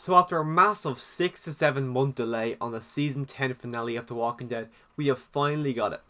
So after a massive 6 to 7 month delay on the season 10 finale of The Walking Dead, we have finally got it.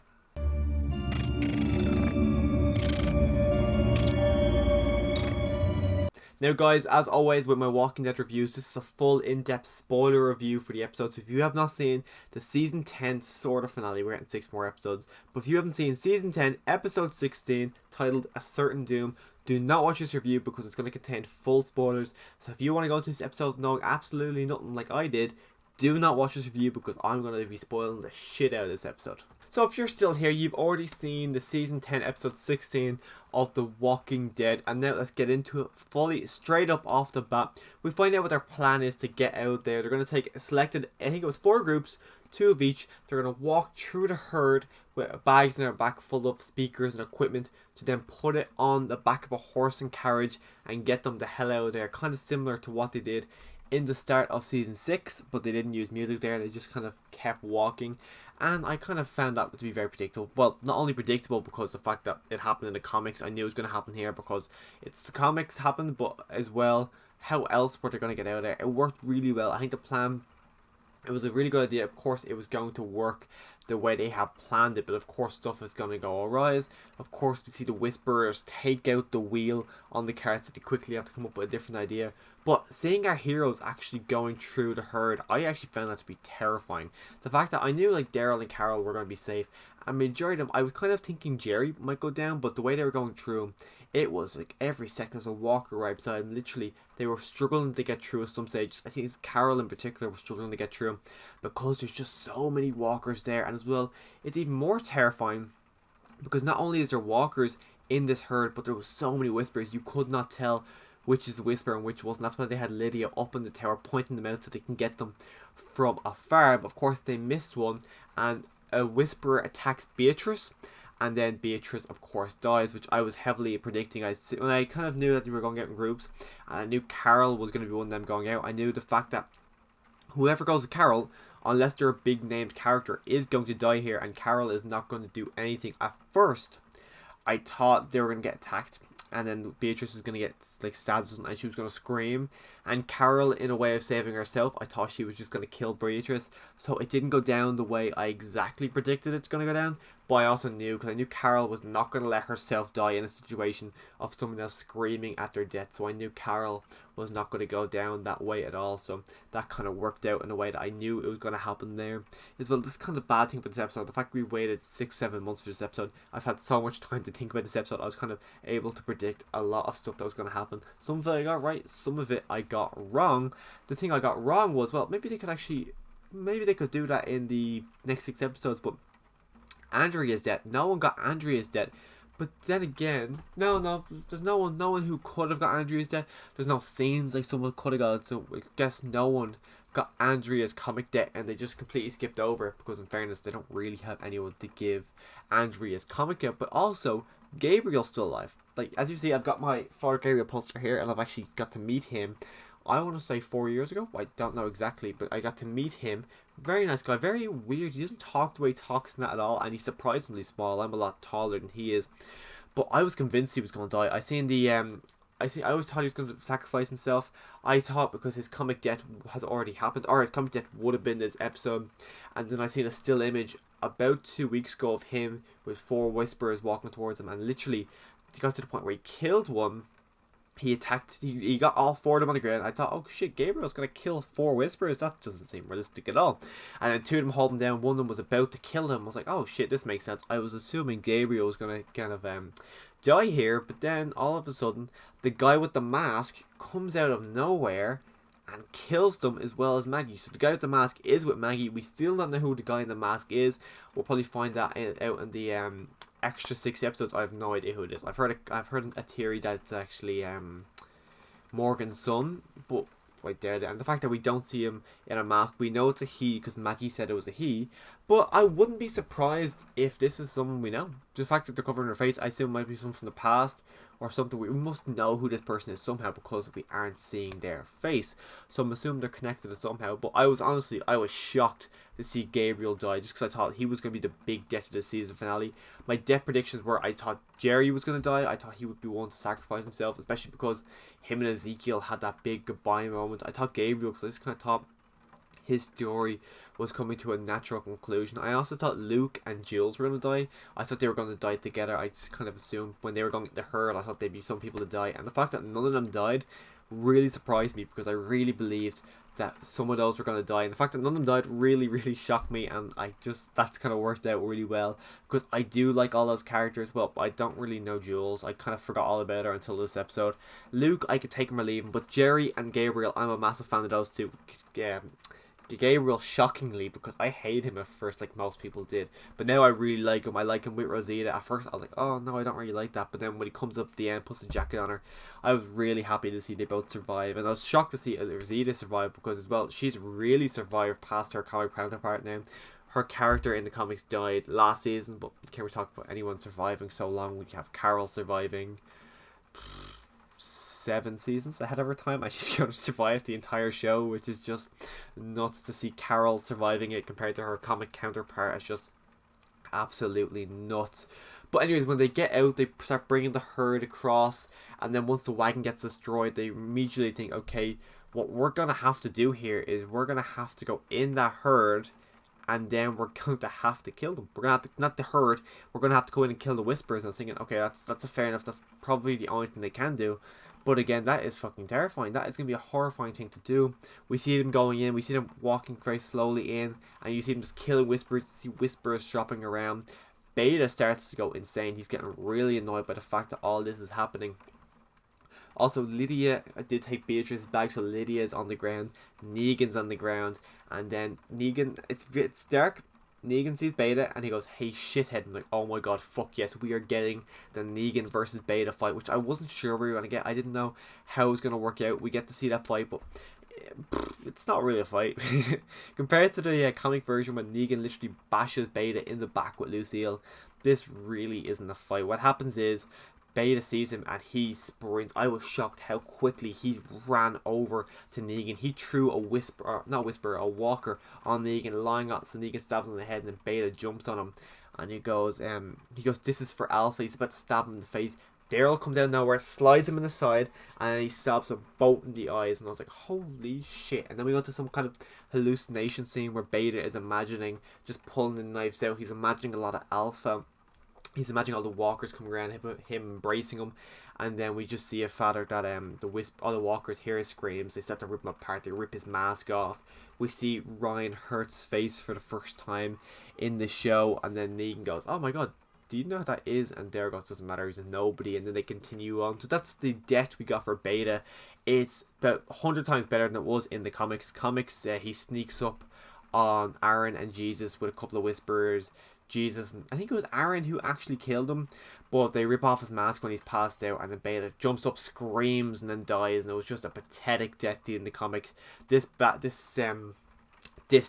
Now guys, as always with my Walking Dead reviews, this is a full in-depth spoiler review for the episode. So if you have not seen the season 10 sort of finale, we're getting 6 more episodes. But if you haven't seen season 10 episode 16 titled A Certain Doom, do not watch this review because it's going to contain full spoilers. So if you want to go to this episode knowing absolutely nothing like I did, do not watch this review because I'm going to be spoiling the shit out of this episode. So if you're still here, you've already seen the season 10 episode 16 of The Walking Dead, and now let's get into it fully straight up off the bat. We find out what their plan is to get out there. They're going to take a selected, I think it was 4 groups, 2 of each. They're going to walk through the herd with bags in their back full of speakers and equipment to then put it on the back of a horse and carriage and get them the hell out of there. Kind of similar to what they did in the start of season 6, but they didn't use music there. They just kind of kept walking. And I kind of found that to be very predictable. Well, not only predictable because of the fact that it happened in the comics. I knew it was going to happen here because it's the comics happened, but as well, how else were they going to get out of there? It worked really well. I think the plan, it was a really good idea. Of course, it was going to work the way they have planned it, but of course stuff is going to go awry. Of course, we see the Whisperers take out the wheel on the carts, so they quickly have to come up with a different idea. But seeing our heroes actually going through the herd, I actually found that to be terrifying. The fact that I knew like Daryl and Carol were going to be safe, and majority of them, I was kind of thinking Jerry might go down, but the way they were going through, it was like every second was a walker right beside them. Literally, they were struggling to get through at some stage. I think it's Carol in particular was struggling to get through because there's just so many walkers there. And as well, it's even more terrifying because not only is there walkers in this herd, but there was so many Whispers. You could not tell which is the Whisper and which wasn't. That's why they had Lydia up in the tower pointing them out so they can get them from afar. But of course, they missed one, and a Whisperer attacks Beatrice. And then Beatrice, of course, dies, which I was heavily predicting. When I kind of knew that they were going out in groups, and I knew Carol was going to be one of them going out. I knew the fact that whoever goes with Carol, unless they're a big named character, is going to die here, and Carol is not going to do anything. At first, I thought they were going to get attacked, and then Beatrice was going to get like stabbed and she was going to scream. And Carol, in a way of saving herself, I thought she was just going to kill Beatrice. So it didn't go down the way I exactly predicted it's going to go down. But I also knew, because I knew Carol was not going to let herself die in a situation of someone else screaming at their death. So I knew Carol was not going to go down that way at all. So that kind of worked out in a way that I knew it was going to happen there. As well, this kind of bad thing about this episode, the fact we waited 6-7 months for this episode, I've had so much time to think about this episode. I was kind of able to predict a lot of stuff that was going to happen. Some of it I got right, some of it I got wrong. The thing I got wrong was, well, maybe they could do that in the next 6 episodes, but Andrea's dead. No one got Andrea's dead. But then again, no, there's no one who could have got Andrea's death. There's no scenes like someone could have got, so I guess no one got Andrea's comic death, and they just completely skipped over it because in fairness, they don't really have anyone to give Andrea's comic death. But also, Gabriel's still alive. Like, as you see, I've got my Father Gabriel poster here, and I've actually got to meet him, I want to say 4 years ago. I don't know exactly, but I got to meet him. Very nice guy, very weird. He doesn't talk the way he talks in that at all, and he's surprisingly small. I'm a lot taller than he is, but I was convinced he was going to die. I always thought he was going to sacrifice himself. I thought because his comic death has already happened, or his comic death would have been this episode. And then I seen a still image about 2 weeks ago of him with 4 Whisperers walking towards him, and literally he got to the point where he killed one. He got all 4 of them on the ground. I thought, oh shit, Gabriel's gonna kill 4 Whisperers. That doesn't seem realistic at all. And then 2 of them hold him down. One of them was about to kill him. I was like, oh shit, this makes sense. I was assuming Gabriel was gonna kind of die here, but then all of a sudden, the guy with the mask comes out of nowhere and kills them as well as Maggie. So the guy with the mask is with Maggie. We still don't know who the guy in the mask is. We'll probably find that out in the extra 6 episodes. I have no idea who it is. I've heard a theory that it's actually Morgan's son, but right there, and the fact that we don't see him in a mask, we know it's a he because Maggie said it was a he. But I wouldn't be surprised if this is someone we know. The fact that they're covering her face, I assume it might be someone from the past or something. We must know who this person is somehow because we aren't seeing their face. So I'm assuming they're connected to somehow. But I was shocked to see Gabriel die, just because I thought he was going to be the big death of the season finale. My death predictions were, I thought Jerry was going to die. I thought he would be one to sacrifice himself, especially because him and Ezekiel had that big goodbye moment. I thought Gabriel, because I just kind of thought his story was coming to a natural conclusion. I also thought Luke and Jules were going to die. I thought they were going to die together. I just kind of assumed when they were going to get hurt, I thought there'd be some people to die. And the fact that none of them died really surprised me, because I really believed that some of those were going to die. And the fact that none of them died really, really shocked me. And that's kind of worked out really well, because I do like all those characters. Well, I don't really know Jules. I kind of forgot all about her until this episode. Luke, I could take him or leave him. But Jerry and Gabriel, I'm a massive fan of those two. Yeah. Gabriel, shockingly, because I hate him at first, like most people did, but now I really like him. I like him with Rosita. At first I was like, oh no, I don't really like that, but then when he comes up at the end, puts the jacket on her, I was really happy to see they both survive. And I was shocked to see Rosita survive, because as well, she's really survived past her comic counterpart now. Her character in the comics died last season, but can we talk about anyone surviving so long? We have Carol surviving 7 seasons ahead of her time, and she's going to survive the entire show, which is just nuts to see Carol surviving it compared to her comic counterpart. It's just absolutely nuts. But anyways, when they get out, they start bringing the herd across, and then once the wagon gets destroyed, they immediately think, okay, what we're going to have to do here is we're going to have to go in that herd, and then we're going to have to kill them. We're going to have to, not the herd, we're going to have to go in and kill the Whisperers. And I was thinking, okay, that's a fair enough, that's probably the only thing they can do. But again, that is fucking terrifying. That is going to be a horrifying thing to do. We see them going in. We see them walking very slowly in. And you see them just killing Whisperers. You see Whisperers dropping around. Beta starts to go insane. He's getting really annoyed by the fact that all this is happening. Also, Lydia did take Beatrice's bag, so Lydia is on the ground. Negan's on the ground. And then Negan, it's dark. Negan sees Beta and he goes, hey shithead. I'm like, oh my god, fuck yes, we are getting the Negan versus Beta fight, which I wasn't sure we were going to get. I didn't know how it was going to work out. We get to see that fight, but it's not really a fight. Compared to the comic version when Negan literally bashes Beta in the back with Lucille, this really isn't a fight. What happens is, Beta sees him and he sprints. I was shocked how quickly he ran over to Negan. He threw a walker on Negan, lying on, so Negan stabs him in the head, and then Beta jumps on him. And he goes, this is for Alpha. He's about to stab him in the face. Daryl comes out of nowhere, slides him in the side, and he stabs him both in the eyes. And I was like, holy shit. And then we go to some kind of hallucination scene where Beta is imagining just pulling the knives out. He's imagining a lot of Alpha. He's imagining all the walkers coming around him embracing him, and then we just see a father that all the walkers hear his screams. They start to rip him apart. They rip his mask off. We see Ryan Hurt's face for the first time in the show, and then Negan goes, "Oh my god, do you know what that is?" And there goes, "Doesn't matter. He's a nobody." And then they continue on. So that's the death we got for Beta. It's about 100 times better than it was in the comics. He sneaks up on Aaron and Jesus with a couple of whisperers. Jesus, I think it was Aaron who actually killed him, but they rip off his mask when he's passed out, and then Beta jumps up, screams, and then dies. And it was just a pathetic death in the comics. This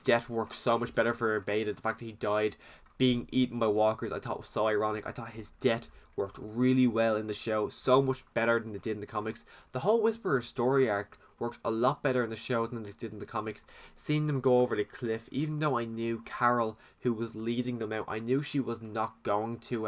death works so much better for Beta. The fact that he died being eaten by walkers, I thought was so ironic. I thought his death worked really well in the show, so much better than it did in the comics. The whole Whisperer story arc worked a lot better in the show than it did in the comics. Seeing them go over the cliff, even though I knew Carol, who was leading them out, I knew she was not going to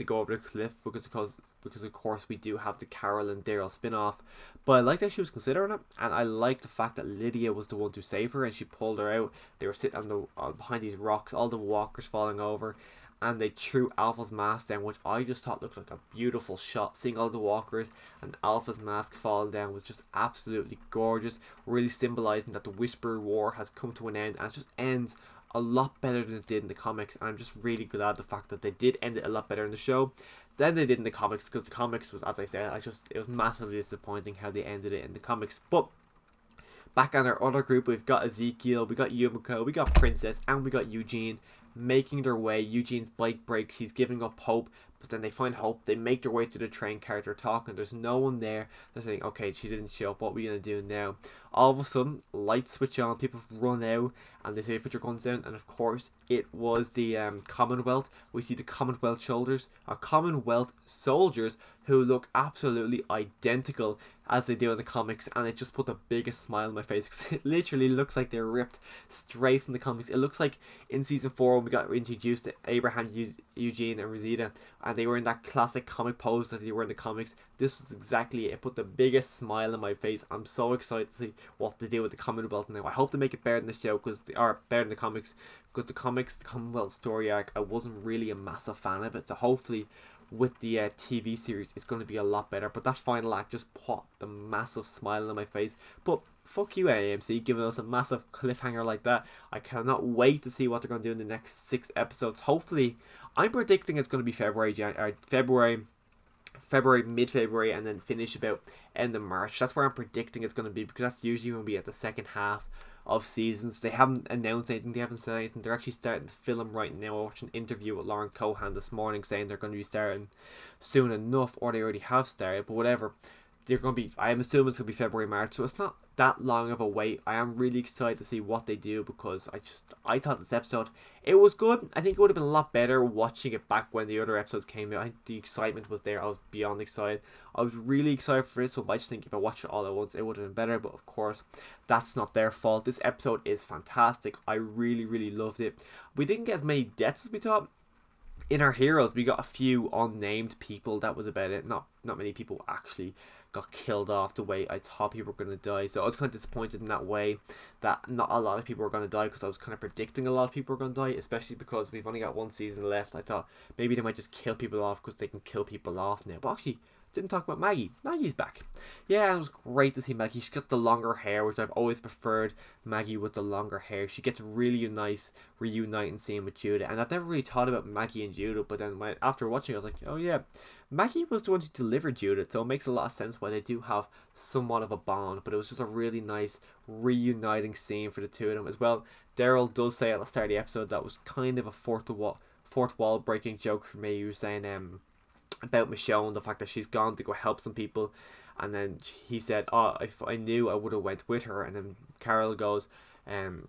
go over the cliff because of course we do have the Carol and Daryl spin-off. But I liked that she was considering it, and I liked the fact that Lydia was the one to save her, and she pulled her out. They were sitting behind these rocks, all the walkers falling over, and they threw Alpha's mask down, which I just thought looked like a beautiful shot. Seeing all the walkers and Alpha's mask falling down was just absolutely gorgeous, really symbolizing that the Whisperer War has come to an end, and it just ends a lot better than it did in the comics. And I'm just really glad the fact that they did end it a lot better in the show than they did in the comics, because the comics was, as I said, it was massively disappointing how they ended it in the comics. But back on our other group, we've got Ezekiel, we got Yumiko, we got Princess, and we got Eugene making their way. Eugene's bike breaks, he's giving up hope. But then they find hope. They make their way to the train car. They're talking. There's no one there. They're saying, okay, she didn't show up. What are we going to do now? All of a sudden, lights switch on. People run out. And they say, put your guns down. And of course, it was the Commonwealth. We see the Commonwealth Commonwealth soldiers who look absolutely identical as they do in the comics, and it just put the biggest smile on my face because it literally looks like they're ripped straight from the comics. It looks like in season 4 when we got introduced to Abraham, Eugene and Rosita, and they were in that classic comic pose that they were in the comics. This was exactly it. It put the biggest smile on my face. I'm so excited to see what they do with the Commonwealth now. I hope they make it better than the show, or better than the comics, because the Commonwealth story arc, I wasn't really a massive fan of it. So hopefully with the TV series, it's going to be a lot better. But that final act just put the massive smile on my face. But fuck you, AMC, giving us a massive cliffhanger like that. I cannot wait to see what they're going to do in the next 6 episodes. Hopefully, I'm predicting it's going to be mid-February, and then finish about end of March. That's where I'm predicting it's going to be, because that's usually when we at the second half of seasons. They haven't announced anything, they haven't said anything. They're actually starting to film right now. I watched an interview with Lauren Cohan this morning saying they're going to be starting soon enough, or they already have started, but whatever. They're going to be, I'm assuming it's going to be February, March, so it's not that long of a wait. I am really excited to see what they do, because I thought this episode, it was good. I think it would have been a lot better watching it back when the other episodes came out. I think the excitement was there. I was beyond excited. I was really excited for this one, but I just think if I watched it all at once, it would have been better. But of course, that's not their fault. This episode is fantastic. I really, really loved it. We didn't get as many deaths as we thought. In our heroes, we got a few unnamed people. That was about it. Not many people actually got killed off the way I thought people were going to die. So I was kind of disappointed in that way, that not a lot of people were going to die, because I was kind of predicting a lot of people were going to die, especially because we've only got one season left. I thought maybe they might just kill people off because they can kill people off now. But actually, didn't talk about Maggie. Maggie's back. Yeah, it was great to see Maggie. She's got the longer hair, which I've always preferred Maggie with the longer hair. She gets really nice reuniting scene with Judah, and I've never really thought about Maggie and Judah, but then after watching, I was like, oh yeah, Maggie was the one who delivered Judith, so it makes a lot of sense why they do have somewhat of a bond. But it was just a really nice reuniting scene for the two of them as well. Daryl does say at the start of the episode that was kind of a fourth wall breaking joke for me. He was saying about Michonne, the fact that she's gone to go help some people, and then he said, oh, if I knew, I would have went with her. And then Carol goes,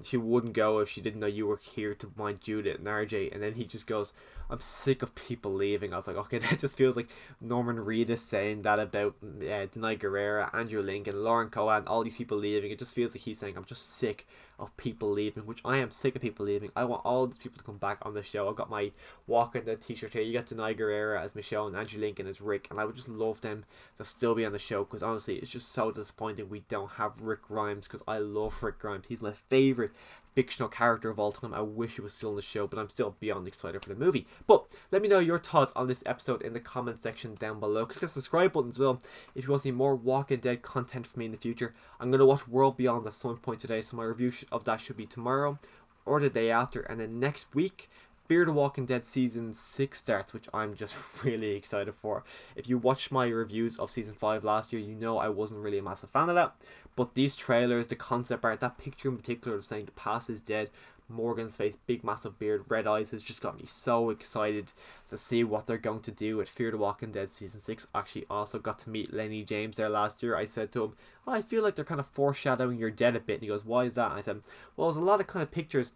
she wouldn't go if she didn't know you were here to mind Judith and RJ. And then he just goes, I'm sick of people leaving. I was like, okay, that just feels like Norman Reedus saying that about Denai Guerrera, Andrew Lincoln, Lauren Cohan, all these people leaving. It just feels like he's saying, I'm just sick of people leaving, which I am sick of people leaving. I want all these people to come back on the show. I've got my Walking Dead t-shirt here. You got Denai Guerrera as Michelle and Andrew Lincoln as Rick, and I would just love them to still be on the show, because honestly, it's just so disappointing we don't have Rick Grimes, because I love Rick Grimes. He's my favourite fictional character of all time. I wish he was still in the show, but I'm still beyond excited for the movie. But let me know your thoughts on this episode in the comment section down below. Click the subscribe button as well if you want to see more Walking Dead content from me in the future. I'm going to watch World Beyond at some point today, so my review of that should be tomorrow or the day after. And then next week, Fear the Walking Dead Season 6 starts, which I'm just really excited for. If you watched my reviews of Season 5 last year, you know I wasn't really a massive fan of that. But these trailers, the concept art, that picture in particular saying the past is dead, Morgan's face, big massive beard, red eyes, has just got me so excited to see what they're going to do with Fear the Walking Dead Season 6. Actually also got to meet Lenny James there last year. I said to him, oh, I feel like they're kind of foreshadowing your dead a bit. And he goes, why is that? And I said, well, there's a lot of kind of pictures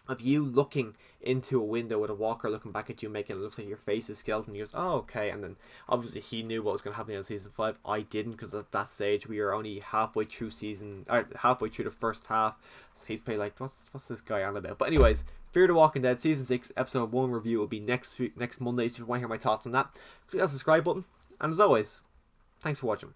of you looking into a window with a walker looking back at you, making it look like your face is skeleton. He goes, oh, okay. And then obviously he knew what was going to happen in Season 5. I didn't, because at that stage we were only halfway through the first half. So he's probably like, what's this guy on about? But anyways, Fear the Walking Dead Season 6 Episode 1 review will be next Monday. So if you want to hear my thoughts on that, click that subscribe button. And as always, thanks for watching.